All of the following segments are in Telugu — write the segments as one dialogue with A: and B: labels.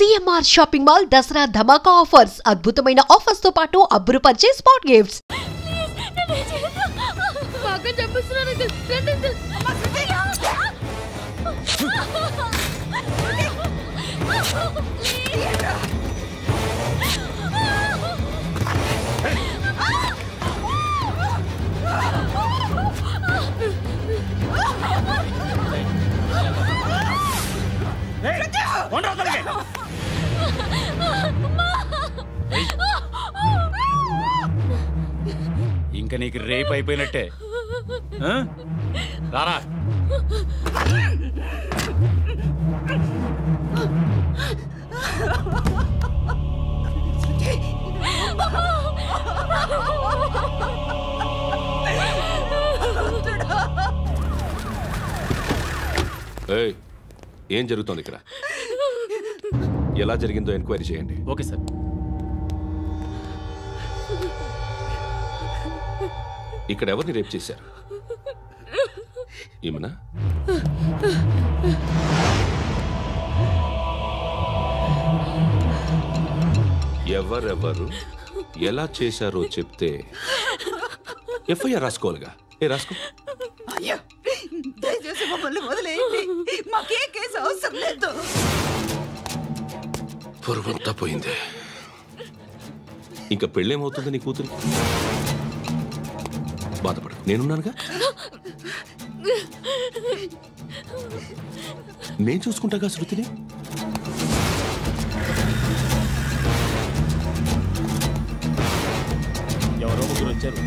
A: CMR షాపింగ్ మాల్ దసరా ధమాకా ఆఫర్స్ అద్భుతమైన ఆఫర్స్ తో పాటు అబ్బురుపరిచే స్పాట్ గిఫ్ట్స్.
B: ఇంకా నీకు రేపు అయిపోయినట్టే. రారా
C: ఏం జరుగుతోంది ఇక్కడ? ఎలా జరిగిందో ఎంక్వైరీ చేయండి.
B: Okay sir.
C: ఇక్కడ ఎవరిని రేప్ చేశారు? ఈమెనా? ఎవరెవరు ఎలా చేశారో చెప్తే ఎఫ్ఐఆర్ రాసుకోవాలిగా. రాసుకో.
D: దయచేసి మమ్మల్ని వదిలేయండి, మాకే కేసు అవసరం లేదు.
C: పొరువంతా పోయింది. ఇంకా పెళ్ళేమవుతుంది నీ కూతురికి? బాధపడు, నేనున్నానుగా. నేను చూసుకుంటాగా శృతిని.
B: ఎవరో ముగ్గురు వచ్చారు.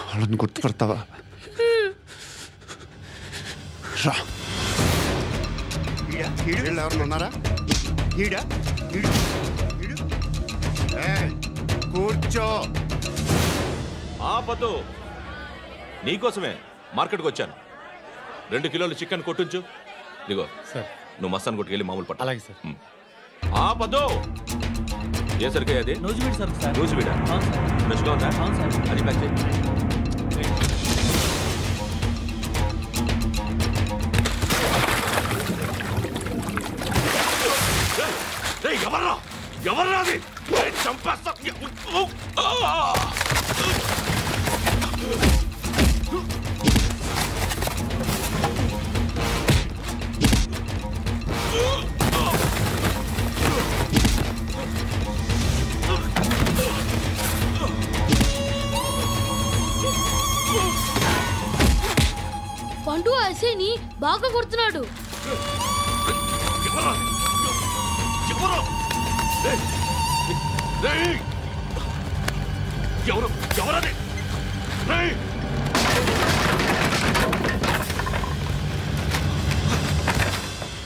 E: వాళ్ళని గుర్తుపడతావా? రా. ఎవరు ఉన్నారా? కూర్చో.
C: ఆపదు, నీకోసమే మార్కెట్కి వచ్చాను. 2 కిలోలు చికెన్ కొట్టుంచు. ఇదిగో
B: సార్,
C: నువ్వు మస్తాన్ కొట్టుకెళ్ళి మామూలు పట్టు.
B: అలాగే సార్.
C: ఆపదు. ఏ సరిగ్గా అది?
B: నూజివీడు సార్.
C: నూజివీడా? ఫ్రెష్గా ఉందా? అది ప్యాక్ చేయి. ఎవర్రా ఎవర్రా అది? చంపేస్తా.
F: పండు అసేని బాగా కొడుతున్నాడు.
C: ఎవరది?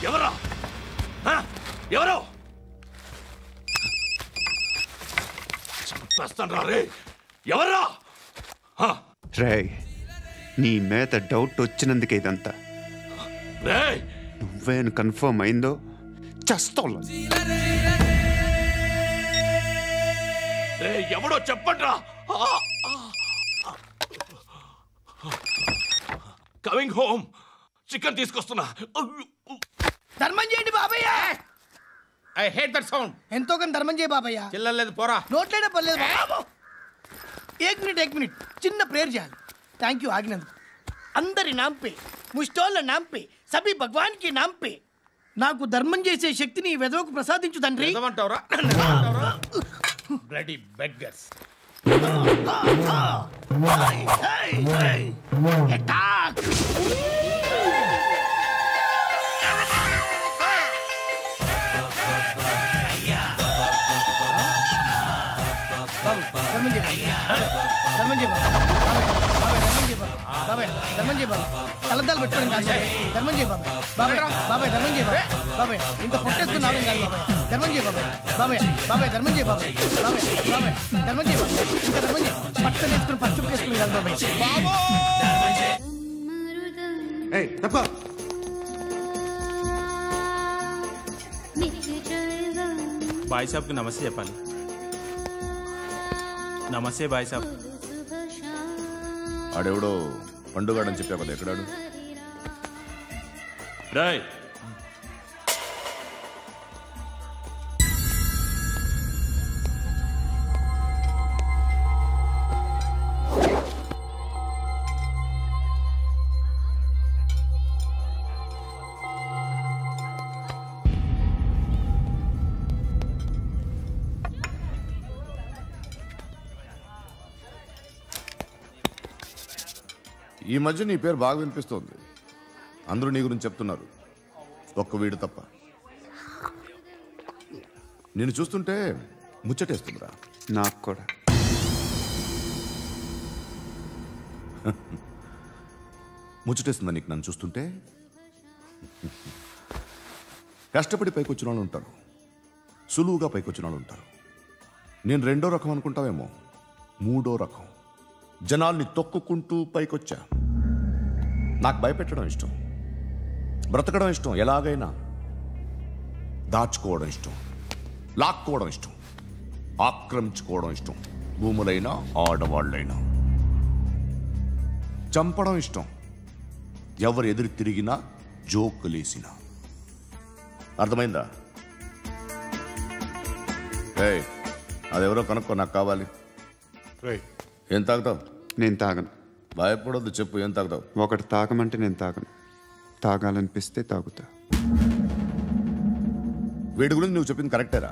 C: ఎవరా? ఎవరు? చంపేస్తాను రా రే. ఎవరా?
E: రే, నీ మీద డౌట్ వచ్చినందుకే ఇదంతా. నువ్వేను కన్ఫర్మ్ అయిందో చస్తావు.
C: ఎవడో చెప్పండ్రా. Coming home. చికెన్ తీసుకొస్తున్నా.
G: ధర్మం చేయండి బాబయ్య.
B: I hate that sound.
G: ఎంతో కానీ ధర్మం చేయ బాబయ్య.
B: చిల్లలేదు పోరా.
G: నోట్లేనే పర్లేదు బాబు. ఏక్ మినిట్ చిన్న ప్రేయర్ చేయాలి. థ్యాంక్ యూ ఆగినందుకు. అందరి నామ్ పే, ముష్టోళ్ళ నామ్ పే, సభీ భగవాన్ కి నామ్ పే నాకు ధర్మం చేసే శక్తిని ఈ వెధవకు ప్రసాదించు తండ్రి.
B: Bloody beggars.
G: ధర్మం చేయ బాబా. కలద్దాలు పెట్టుకోండి కాదు ధర్మం చేయ బాబాయ్. బాబాయ్ ధర్మం చేయ బాబాయ్. ఇంత పొట్టేసుకున్నావు కాదు బాబాయ్. ధర్మం చేయ బాబాయ్. ధర్మం చేయ బాబాయ్. ధర్మం చేయ బాబాయ్. ఇంకా ధర్మం చేయ. పట్టు వేసుకుని పచ్చుకు వేసుకుని కాదు బాబాయ్.
E: తప్ప
B: బాయ్ సాబ్కి నమస్తే చెప్పాలి. నమస్తే బాయ్ సాబ్.
H: ఆడెవడో పండుగాడని చెప్పావు కదా, ఎక్కడాడు?
C: రాయ్
H: ఈ మధ్య నీ పేరు బాగా వినిపిస్తోంది. అందరూ నీ గురించి చెప్తున్నారు, ఒక్క వీడు తప్ప. నేను చూస్తుంటే ముచ్చటేస్తుందిరా.
E: నాకు కూడా.
H: ముచ్చటేస్తుందా నీకు నన్ను చూస్తుంటే? కష్టపడి పైకొచ్చిన వాళ్ళు ఉంటారు, సులువుగా పైకొచ్చిన వాళ్ళు ఉంటారు. నేను రెండో రకం అనుకుంటావేమో, మూడో రకం. జనాల్ని తొక్కుకుంటూ పైకొచ్చా. నాకు భయపెట్టడం ఇష్టం, బ్రతకడం ఇష్టం, ఎలాగైనా దాచుకోవడం ఇష్టం, లాక్కోవడం ఇష్టం, ఆక్రమించుకోవడం ఇష్టం. భూములైనా ఆడవాళ్ళైనా చంపడం ఇష్టం, ఎవరు ఎదురు తిరిగినా జోకులేసినా. అర్థమైందా? అదెవరో కనుక్కో, నాకు కావాలి. ఏం తాగుతావు?
E: నేను తాగను.
H: భయపడొద్దు, చెప్పు ఏం తాగుతావు?
E: ఒకటి తాగమంటే నేను తాగను, తాగాలనిపిస్తే తాగుతా.
H: వీడి గురించి నువ్వు చెప్పింది కరెక్టేరా?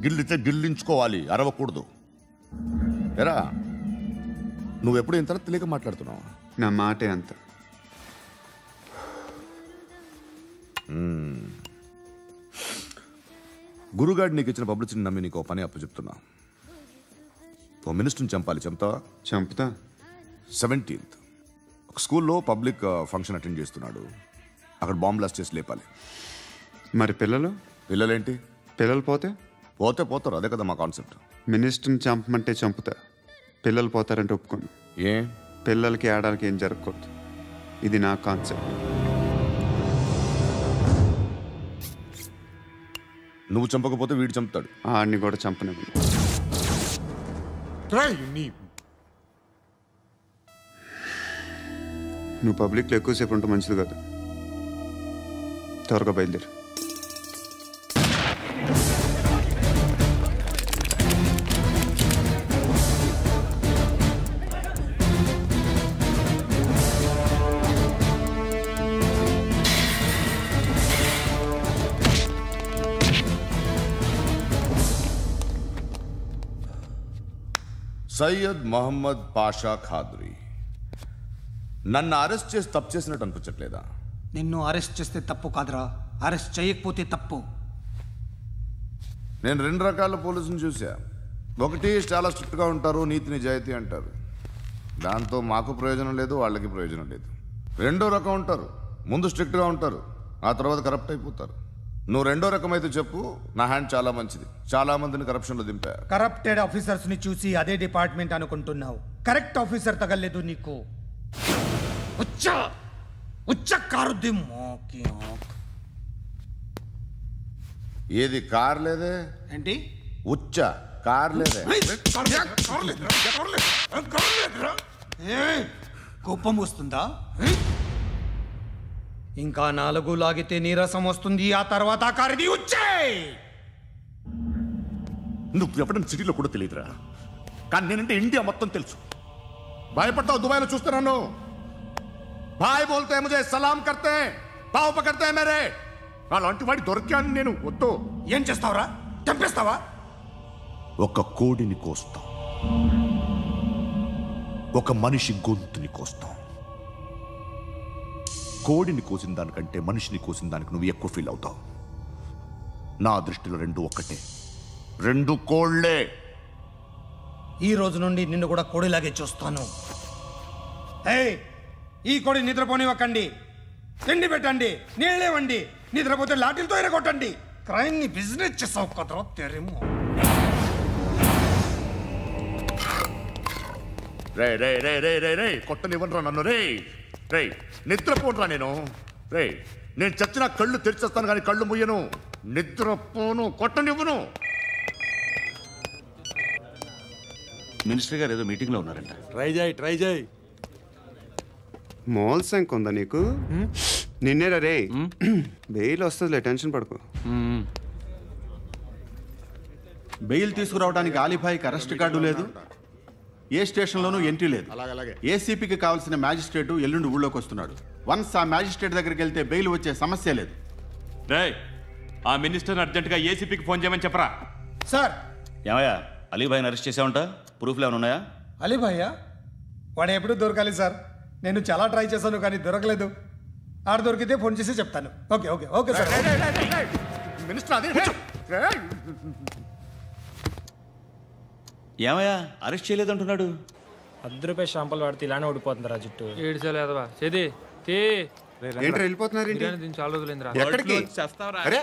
H: గిల్లితే గిల్లించుకోవాలి, అరవకూడదు. ఎరా నువ్వెప్పుడు ఇంత తెలియక మాట్లాడుతున్నావు?
E: నా మాటే అంత.
H: గురుగాడు నీకు ఇచ్చిన పబ్లిసిటీని నమ్మి నీకు పని అప్పు చెప్తున్నా. ఓ మినిస్టర్ని చంపాలి, చంపుతావా?
E: చంపుతా.
H: 17th ఒక స్కూల్లో పబ్లిక్ ఫంక్షన్ అటెండ్ చేస్తున్నాడు, అక్కడ బాంబ్ బ్లాస్ట్ చేసి లేపాలి.
E: మరి పిల్లలు?
H: పిల్లలేంటి?
E: పిల్లలు పోతే
H: పోతారు, అదే కదా మా కాన్సెప్ట్.
E: మినిస్టర్ని చంపమంటే చంపుతా, పిల్లలు పోతారంటే ఒప్పుకోను.
H: ఏ
E: పిల్లలకి ఆడాలకి ఏం జరగకూడదు, ఇది నా కాన్సెప్ట్.
H: నువ్వు చంపకపోతే వీడు చంపుతాడు.
E: ఆడిని కూడా చంపనివ్వను. నువ్వు పబ్లిక్లో ఎక్కువసేపు ఉంటే మంచిది కాదు. త్వరగా బయలుదేరు.
H: సయ్యద్ మహమ్మద్ పాషా ఖాద్రీ. నన్ను అరెస్ట్ చేసి తప్పు చేసినట్టు అనిపించట్లేదా?
I: నిన్ను అరెస్ట్ చేస్తే తప్పు కాదురా, అరెస్ట్ చేయకపోతే తప్పు.
H: నేను 2 రకాల పోలీసుని చూసా. ఒకటి చాలా స్ట్రిక్ట్గా ఉంటారు, నీతి నిజాయితీ అంటారు, దాంతో మాకు ప్రయోజనం లేదు, వాళ్ళకి ప్రయోజనం లేదు. రెండో రకం ఉంటారు, ముందు స్ట్రిక్ట్గా ఉంటారు, ఆ తర్వాత కరప్ట్ అయిపోతారు. నువ్వు రెండో రకం అయితే చెప్పు, నా హ్యాండ్ చాలా మంచిది, చాలా మందిని కరప్షన్లో దింపా.
I: కరప్టెడ్ ఆఫీసర్స్ ని చూసి అదే డిపార్ట్మెంట్ అనుకుంటున్నావు, కరెక్ట్ ఆఫీసర్ తగలేదు నీకు.
H: ఏది కార్ లేదే?
I: ఏంటి
H: ఉచ్చ కార్ లేదే?
I: కోపం వస్తుందా? ఇంకా 4 లాగితే నీరసం వస్తుంది, ఆ తర్వాత కారిది ఉచ్చే.
H: నువ్వు ఎప్పుడైనా సిటీలో కూడా తెలియదురా, కానీ నేనంటే ఇండియా మొత్తం తెలుసు. భయపడతావు? దుబాయ్లో చూస్తున్నాను, భాయ్ బోల్తే ముజే సలాం కర్తే పావు పకర్తే మేరే. అలాంటి వాడి దొరికాను నేను. వద్దు.
I: ఏం చేస్తావురా? చంపేస్తావా?
H: ఒక కోడిని కోస్తాం, ఒక మనిషి గొంతుని కోస్తాం. కోడిని కోసిన దానికంటే మనిషిని కోసిన దానికి నువ్వు ఎక్కువ ఫీల్ అవుతావు. నా దృష్టిలో 2 ఒక్కటే, 2 కోళ్లే.
I: ఈ రోజు నుండి నిన్ను కూడా కోడిలాగే చూస్తాను. ఈ కోడి నిద్రపోనివ్వకండి, తిండి పెట్టండి, నీళ్ళేవండి, నిద్రపోతే లాఠీలతో ఎరగొట్టండి. క్రైమ్ ని బిజినెస్ చేసావు కదరా తెరేమో.
H: రే రే రే రే రే రే కొట్టనివ్వనరా నన్ను రే రే నిద్రపోనరా నేను చచ్చిన కళ్ళు తెరిచేస్తాను కానీ కళ్ళు ముయ్యను, నిద్రపోను, కొట్టనివ్వను.
J: మినిస్టర్ గారు ఏదో మీటింగ్లో ఉన్నారంట.
K: ట్రై చేయి.
E: మోల్ సంక్ ఉందా నీకు? నిన్నేరా రే. బెయిల్ వస్తుందిలే, టెన్షన్ పడుకో.
J: బెయిల్ తీసుకురావడానికి ఆలిభాయికి అరెస్ట్ కార్డు లేదు, ఏ స్టేషన్లోనూ ఎంట్రీ లేదు. ఏసీపీకి కావాల్సిన మ్యాజిస్ట్రేటు ఎల్లుండి ఊళ్ళోకి వస్తున్నాడు. వన్స్ ఆ మ్యాజిస్ట్రేట్ దగ్గరికి వెళ్తే బెయిల్ వచ్చే సమస్య లేదు.
B: రే, ఆ మినిస్టర్ అర్జెంటుగా ఏసీపీకి ఫోన్ చేయమని చెప్పరా.
G: సార్.
J: ఏమయ్యా, అలీభాయిని అరెస్ట్ చేసావంట? ప్రూఫ్లు ఏమైనా ఉన్నాయా?
I: అలీభాయ్యా వాడు ఎప్పుడు దొరకాలి సార్. నేను చాలా ట్రై చేశాను కానీ దొరకలేదు. ఆడ దొరికితే ఫోన్ చేసి చెప్తాను. Okay okay okay sir.
H: Minister అదే
J: ఏమయ్యా, అరెస్ట్ చేయలేదంటున్నాడు.
K: ₹10 షాంపూలు వాడితే ఇలానే ఓడిపోతుందిరా జుట్టు.
L: ఏడ్చలేదవా చేది తీ.
E: ఏంట్రా వెళ్ళిపోతున్నారు?
L: దీన్ని చాలా రోజులైందిరా.
E: ఎక్కడికి?
B: అరే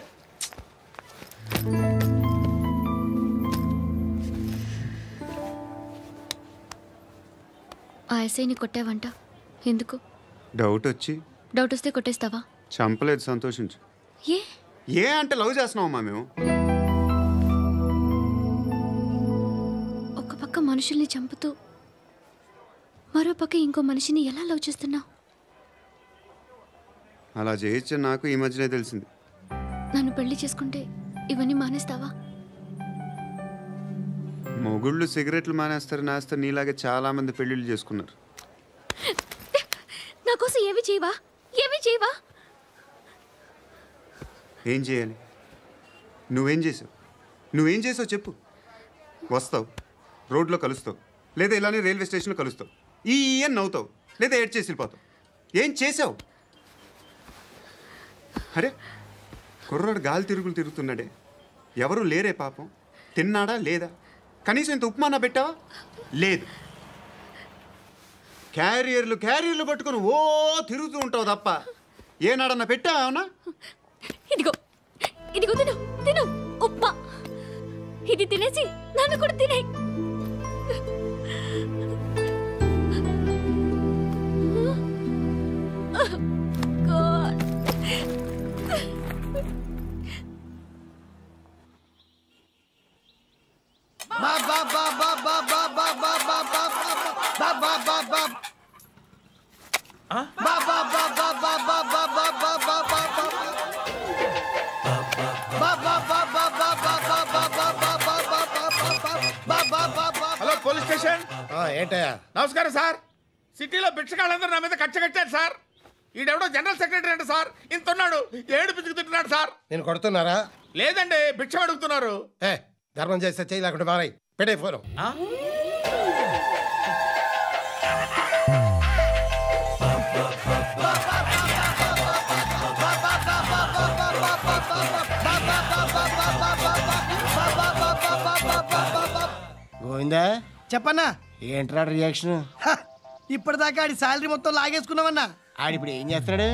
F: ఆ ఎస్ఐని కొట్టావంట, ఎందుకు?
E: డౌట్ వచ్చి.
F: డౌట్ వస్తే కొట్టేస్తావా?
E: చంపలేదు, సంతోషించు. ఏ అంటే లవ్ చేస్తున్నామమ్మా మేము.
F: ఒక పక్క మనుషుల్ని చంపుతూ మరో పక్క ఇంకో మనిషిని ఎలా లవ్ చేస్తున్నావు?
E: అలా చేయొచ్చు నాకు ఈ మధ్యనే తెలిసింది.
F: నన్ను పెళ్లి చేసుకుంటే ఇవన్నీ మానేస్తావా?
E: మొగుళ్ళు సిగరెట్లు మానేస్తారు, నేస్తారు. నీలాగే చాలా మంది పెళ్లిళ్ళు చేసుకున్నారు.
F: నా కోసం ఏమి చేయవా? ఏమి చేయవా?
E: ఏం చేయాలి? నువ్వేం చేసావు చెప్పు. వస్తావు, రోడ్లో కలుస్తావు, లేదా ఇలానే రైల్వే స్టేషన్లో కలుస్తావు, ఈ అని నవ్వుతావు, లేదా ఏడ్ చేసి వెళ్ళిపోతావు. ఏం చేసావు? అరే కుర్రాడు గాలి తిరుగుతున్నాడే, ఎవరు లేరే పాపం. తిన్నాడా లేదా? కనీసం ఇంత ఉప్మానా పెట్టావా? లేదు. క్యారియర్లు పట్టుకుని ఓ తిరుగుతూ ఉంటావు తప్ప ఏనాడన్నా పెట్టావా? అవునా?
F: ఇదిగో ఇదిగో తిను తిను ఉప్మా. ఇది తినేసి నన్ను కూడా తినే.
I: Hello police station.
G: ఏంటయ్యా?
I: నమస్కారం సార్. సిటీలో భిక్షగాళ్ళందరూ నా మీద కచ్చ కట్టారు సార్. ఈడెవడో జనరల్ సెక్రటరీ అంట సార్. ఇంత ఉన్నాడు, ఏడు పిచ్చుకుతున్నాడు సార్.
G: నేను కొడుతున్నారా?
I: లేదండి, భిక్ష అడుగుతున్నారు.
G: ధర్మం చేస్తే చేయి, లేకుండా మారాయి. పెట్టే ఫోను. గోవిందా
M: చెప్పన్నా.
G: ఏంట్రా రియాక్షన్?
M: ఇప్పటిదాకా ఆడి శాలరీ మొత్తం లాగేసుకున్నావన్నా.
G: ఆడిప్పుడు ఏం చేస్తున్నాడు?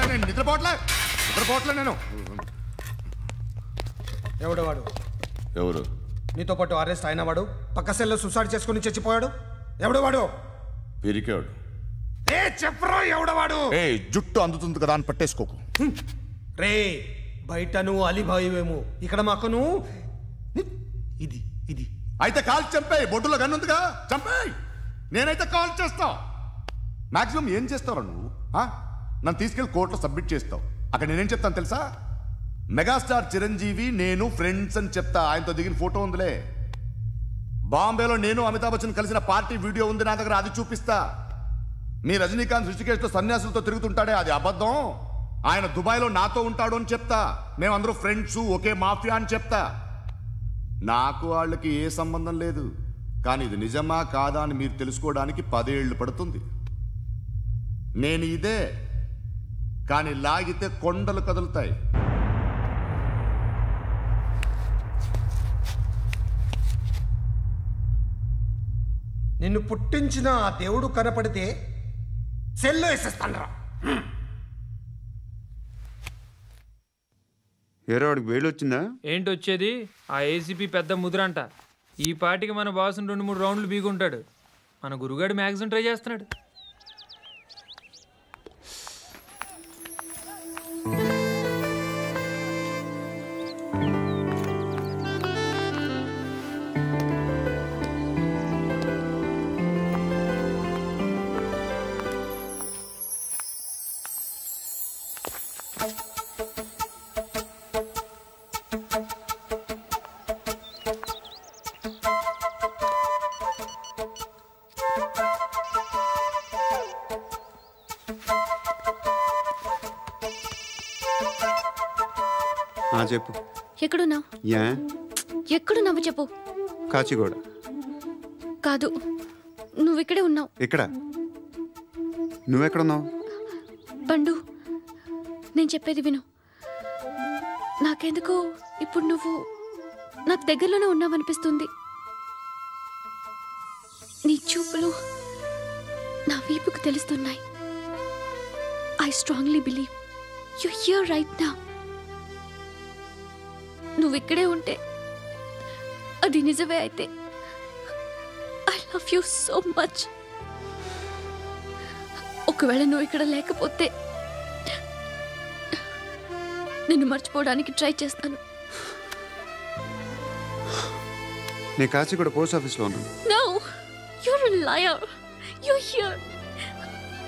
H: నేను నిద్రపోవట్లే నేను.
I: ఎవడు వాడు?
H: ఎవరు?
I: నీతో పాటు అరెస్ట్ అయిన వాడు, పక్క సెల్లో సూసైడ్ చేసుకుని చచ్చిపోయాడు. ఎవడు వాడు?
H: పిరికాడు.
I: చెప్పరా ఎవడవాడు?
H: జుట్టు అందుతుంది కదా అని పట్టేసుకోకు.
I: రే బయట నువ్వు అలీబాయివేమో, ఇక్కడ మాకు నువ్వు ఇది ఇది.
H: అయితే కాల్ చంపేయి. బొడ్డులో గన్నుందిగా, చంపేయి. నేనైతే కాల్ చేస్తా. మాక్సిమం ఏం చేస్తావు నువ్వు? నన్ను తీసుకెళ్లి కోర్టులో సబ్మిట్ చేస్తావు. అక్కడ నేనేం చెప్తాను తెలుసా? మెగాస్టార్ చిరంజీవి నేను ఫ్రెండ్స్ అని చెప్తా. ఆయనతో దిగిన ఫోటో ఉందిలే. బాంబేలో నేను అమితాబ్ బచ్చన్ కలిసిన పార్టీ వీడియో ఉంది నా దగ్గర, అది చూపిస్తా. మీ రజనీకాంత్ ఋషికేశ్తో సన్యాసులతో తిరుగుతుంటాడే, అది అబద్ధం. ఆయన దుబాయ్లో నాతో ఉంటాడు అని చెప్తా. మేమందరూ ఫ్రెండ్స్, ఒకే మాఫియా అని చెప్తా. నాకు వాళ్ళకి ఏ సంబంధం లేదు. కానీ ఇది నిజమా కాదా అని మీరు తెలుసుకోవడానికి 10 ఏళ్ళు పడుతుంది. నేను ఇదే, కానీ లాగితే కొండలు కదులుతాయి.
I: నిన్ను పుట్టించిన ఆ దేవుడు కనపడితే సెల్లో వేసేస్తానరా.
E: ఏరో వాడికి వేలు వచ్చిందా?
L: ఏంటి వచ్చేది? ఆ ఏసీపీ పెద్ద ముద్రంట. ఈ పాటికి మన బాసును 2-3 రౌండ్లు బీగుంటాడు. మన గురుగాడు మ్యాక్సిమం ట్రై చేస్తున్నాడు.
E: చెప్పు.
F: ఎక్కడున్నావు? ఎక్కడున్నావు చెప్పు.
E: కాచిగూడ.
F: కాదు, నువ్వు ఇక్కడే ఉన్నావు.
E: ఇక్కడ? నువ్వెక్కడున్నావు?
F: పండు, నేను చెప్పేది విను. నాకెందుకో ఇప్పుడు నువ్వు నాకు దగ్గరలోనే ఉన్నావనిపిస్తుంది. నీ చూపులు నా వీపుకు తెలుస్తున్నాయి. I strongly believe you here right now. నువ్వు ఇక్కడే ఉంటే అది నిజమే అయితే I love you so much. ఒకవేళ నువ్వు ఇక్కడ లేకపోతే నిన్ను మర్చిపోవడానికి ట్రై చేస్తాను.
E: నేను కాచిగూడ పోస్ట్ ఆఫీస్లో ఉన్నాను.
F: No, you're a liar. You're here.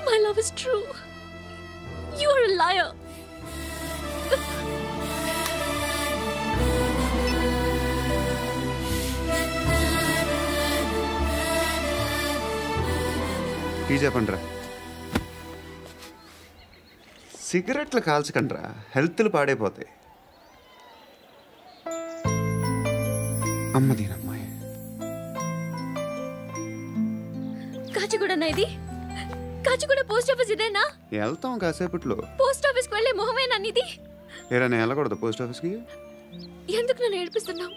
F: My love is true. You're a liar.
E: చెప్పండిరా. సిగరెట్లు కాల్చకండ్రా, హెల్త్లు పాడైపోతాయి. అమ్మదీనమ్మాయి.
F: కాచిగూడనా ఇది? కాచిగూడ పోస్ట్ ఆఫీస్ ఇదేనా?
E: వెళ్తాం కాసేపట్లో.
F: పోస్ట్ ఆఫీస్కి వెళ్ళే మొహమేనా నీది?
E: ఏరా నేను వెళ్ళకూడదు పోస్ట్ ఆఫీస్కి?
F: ఎందుకు నన్ను ఏడిపిస్తున్నావు?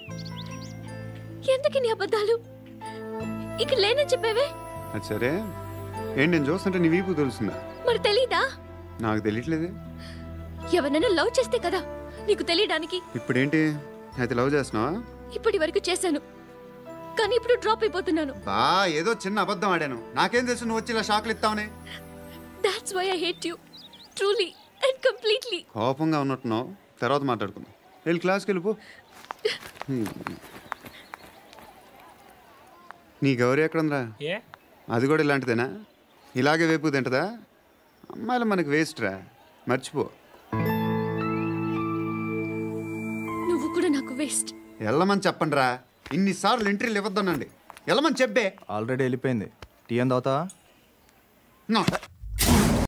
F: ఎందుకు నీ అబద్ధాలు? ఇక్కడ లేనని చెప్పేవే.
E: అది సరే, ఏంటి నేను చూస్తుంటే నీ వీపు తెలుస్తుందా?
F: మరి తెలీదా?
E: నాకు తెలియట్లేదే.
F: ఎవరైనా లవ్ చేస్తే కదా నీకు తెలియడానికి.
E: ఇప్పుడేంటి అయితే లవ్ చేస్తున్నావా?
F: ఇప్పటి వరకు చేశాను, కానీ ఇప్పుడు డ్రాప్ అయిపోతున్నాను.
E: ఏదో చిన్న అబద్ధం ఆడాను. నాకేం తెలుసు నువ్వు వచ్చి ఇలా షాక్లు ఇస్తావని.
F: That's why I hate you truly and completely.
E: కోపంగా ఉన్నట్టున్నావు, తర్వాత మాట్లాడుకుందాం. వెళ్ళి క్లాస్కి వెళ్ళిపో. నీ గౌరీ ఎక్కడుందా? అది కూడా ఇలాంటిదేనా? ఇలాగే వేపు తింటదా? అమ్మాయిలు మనకి వేస్ట్ రా, మర్చిపో.
F: నువ్వు కూడా నాకు వేస్ట్.
E: వెళ్ళమని చెప్పండి రా. ఇన్నిసార్లు ఎంట్రీలు ఇవ్వద్దనండి. వెళ్ళమని చెప్పే.
N: ఆల్రెడీ వెళ్ళిపోయింది. టీ అని తాగుతావా?